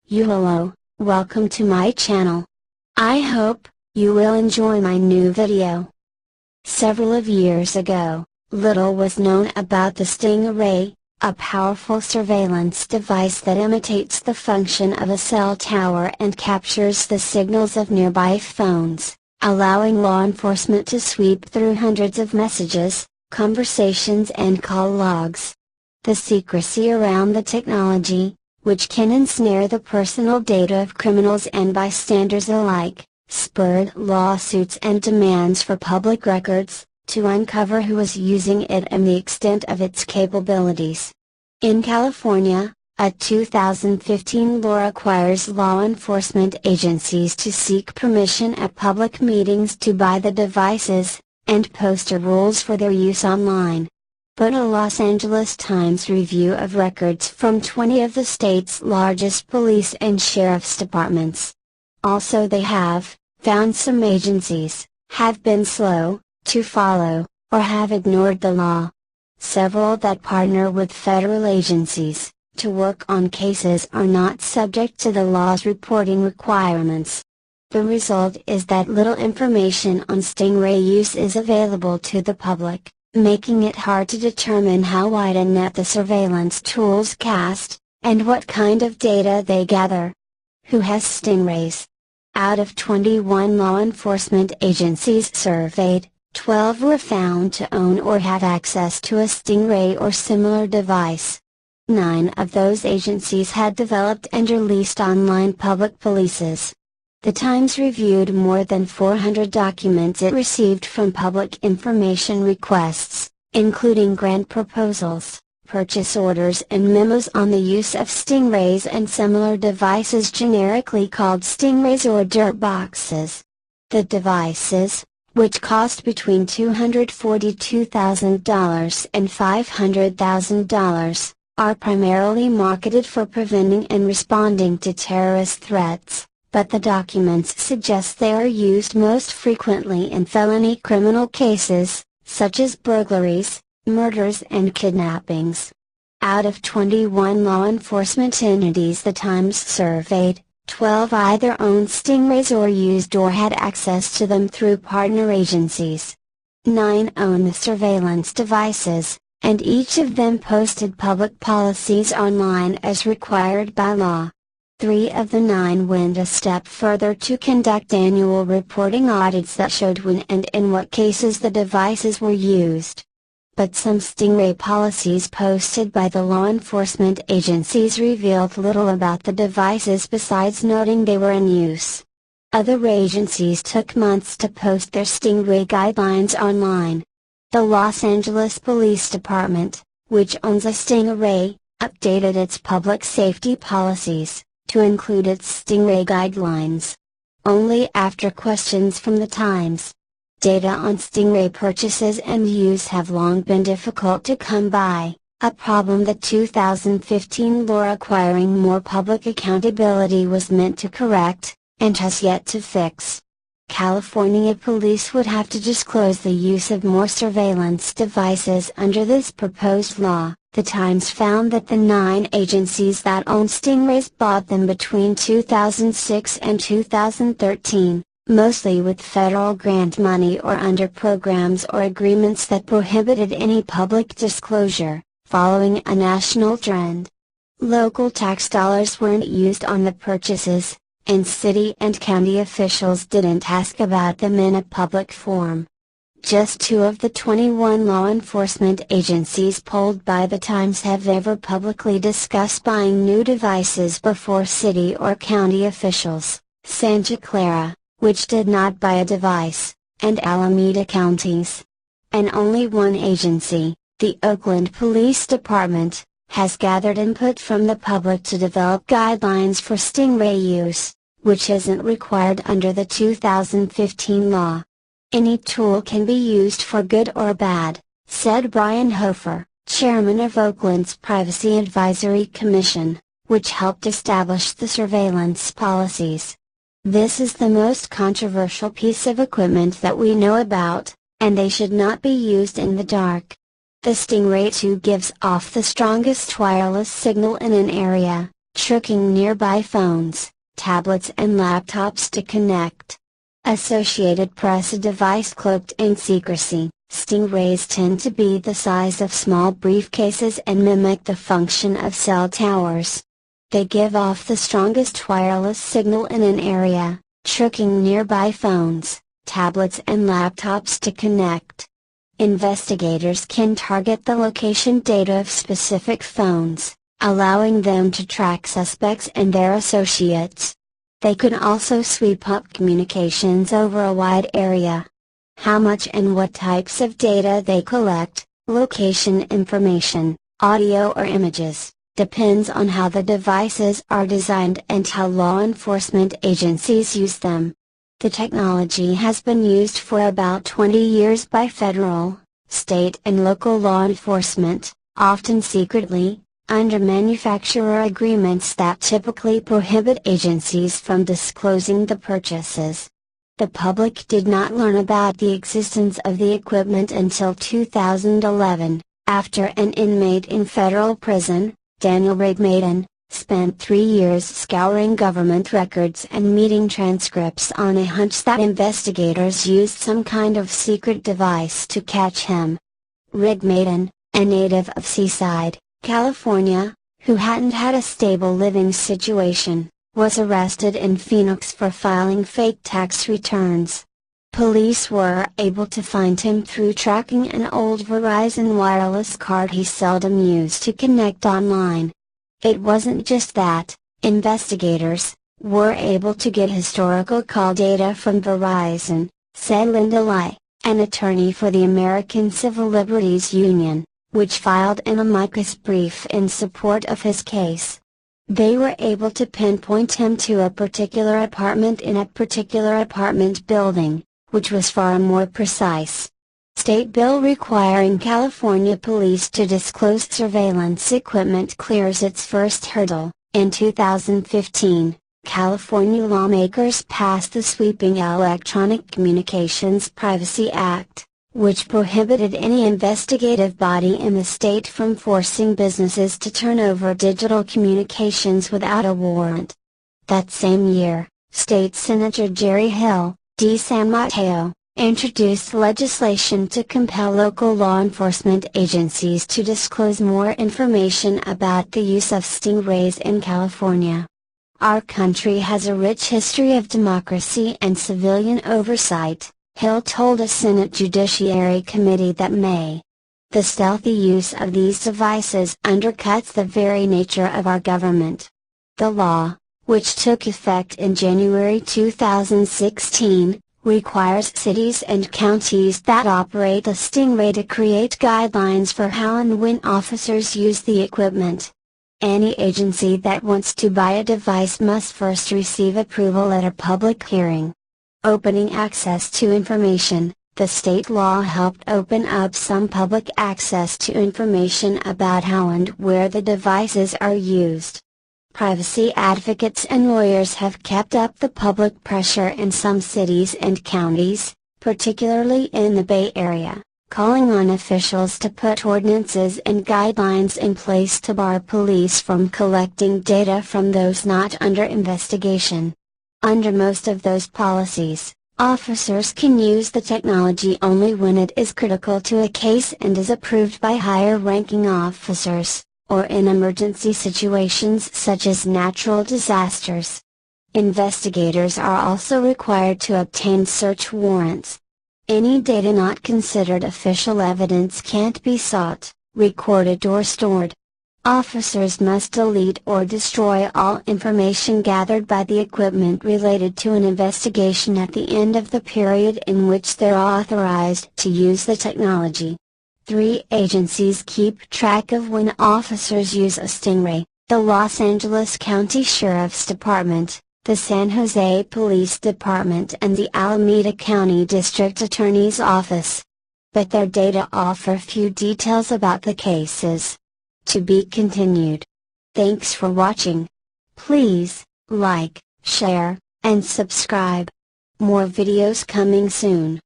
Hello, welcome to my channel. I hope you will enjoy my new video. Several of years ago, little was known about the StingRay, a powerful surveillance device that imitates the function of a cell tower and captures the signals of nearby phones, allowing law enforcement to sweep through hundreds of messages, conversations and call logs. The secrecy around the technology, which can ensnare the personal data of criminals and bystanders alike, spurred lawsuits and demands for public records, to uncover who was using it and the extent of its capabilities. In California, a 2015 law requires law enforcement agencies to seek permission at public meetings to buy the devices, and post rules for their use online. But a Los Angeles Times review of records from 20 of the state's largest police and sheriff's departments. Also they have found some agencies have been slow to follow, or have ignored the law. Several that partner with federal agencies to work on cases are not subject to the law's reporting requirements. The result is that little information on StingRay use is available to the public, making it hard to determine how wide a net the surveillance tools cast, and what kind of data they gather. Who has StingRays? Out of 21 law enforcement agencies surveyed, 12 were found to own or have access to a StingRay or similar device. 9 of those agencies had developed and released online public policies. The Times reviewed more than 400 documents it received from public information requests, including grant proposals, purchase orders and memos on the use of StingRays and similar devices, generically called StingRays or dirtboxes. The devices, which cost between $242,000 and $500,000, are primarily marketed for preventing and responding to terrorist threats. But the documents suggest they are used most frequently in felony criminal cases, such as burglaries, murders and kidnappings. Out of 21 law enforcement entities the Times surveyed, 12 either owned StingRays or used or had access to them through partner agencies. 9 own the surveillance devices, and each of them posted public policies online as required by law. 3 of the 9 went a step further to conduct annual reporting audits that showed when and in what cases the devices were used. But some StingRay policies posted by the law enforcement agencies revealed little about the devices besides noting they were in use. Other agencies took months to post their StingRay guidelines online. The Los Angeles Police Department, which owns a StingRay, updated its public safety policies to include its StingRay guidelines only after questions from the Times. Data on StingRay purchases and use have long been difficult to come by, a problem the 2015 law requiring more public accountability was meant to correct, and has yet to fix. California police would have to disclose the use of more surveillance devices under this proposed law. The Times found that the 9 agencies that own StingRays bought them between 2006 and 2013, mostly with federal grant money or under programs or agreements that prohibited any public disclosure, following a national trend. Local tax dollars weren't used on the purchases, and city and county officials didn't ask about them in a public forum. Just 2 of the 21 law enforcement agencies polled by the Times have ever publicly discussed buying new devices before city or county officials: Santa Clara, which did not buy a device, and Alameda counties. And only one agency, the Oakland Police Department, has gathered input from the public to develop guidelines for StingRay use, which isn't required under the 2015 law. Any tool can be used for good or bad, said Brian Hofer, chairman of Oakland's Privacy Advisory Commission, which helped establish the surveillance policies. This is the most controversial piece of equipment that we know about, and they should not be used in the dark. The StingRay 2 gives off the strongest wireless signal in an area, tricking nearby phones, tablets and laptops to connect. Associated Press: a device cloaked in secrecy. StingRays tend to be the size of small briefcases and mimic the function of cell towers. They give off the strongest wireless signal in an area, tricking nearby phones, tablets and laptops to connect. Investigators can target the location data of specific phones, allowing them to track suspects and their associates. They can also sweep up communications over a wide area. How much and what types of data they collect, location information, audio or images, depends on how the devices are designed and how law enforcement agencies use them. The technology has been used for about 20 years by federal, state and local law enforcement, often secretly, under manufacturer agreements that typically prohibit agencies from disclosing the purchases. The public did not learn about the existence of the equipment until 2011, after an inmate in federal prison, Daniel Rigmaiden, spent 3 years scouring government records and meeting transcripts on a hunch that investigators used some kind of secret device to catch him. Rigmaiden, a native of Seaside, California, who hadn't had a stable living situation, was arrested in Phoenix for filing fake tax returns. Police were able to find him through tracking an old Verizon wireless card he seldom used to connect online. It wasn't just that, investigators were able to get historical call data from Verizon, said Linda Lai, an attorney for the American Civil Liberties Union, which filed an amicus brief in support of his case. They were able to pinpoint him to a particular apartment in a particular apartment building, which was far more precise. State bill requiring California police to disclose surveillance equipment clears its first hurdle. In 2015, California lawmakers passed the sweeping Electronic Communications Privacy Act, which prohibited any investigative body in the state from forcing businesses to turn over digital communications without a warrant. That same year, State Senator Jerry Hill, D. San Mateo, introduced legislation to compel local law enforcement agencies to disclose more information about the use of StingRays in California. Our country has a rich history of democracy and civilian oversight, Hill told a Senate Judiciary Committee that May. The stealthy use of these devices undercuts the very nature of our government. The law, which took effect in January 2016, requires cities and counties that operate a StingRay to create guidelines for how and when officers use the equipment. Any agency that wants to buy a device must first receive approval at a public hearing. Opening access to information. The state law helped open up some public access to information about how and where the devices are used. Privacy advocates and lawyers have kept up the public pressure in some cities and counties, particularly in the Bay Area, calling on officials to put ordinances and guidelines in place to bar police from collecting data from those not under investigation. Under most of those policies, officers can use the technology only when it is critical to a case and is approved by higher-ranking officers, or in emergency situations such as natural disasters. Investigators are also required to obtain search warrants. Any data not considered official evidence can't be sought, recorded or stored. Officers must delete or destroy all information gathered by the equipment related to an investigation at the end of the period in which they're authorized to use the technology. 3 agencies keep track of when officers use a StingRay: the Los Angeles County Sheriff's Department, the San Jose Police Department and the Alameda County District Attorney's Office. But their data offer few details about the cases. To be continued. Thanks for watching. Please, like, share, and subscribe. More videos coming soon.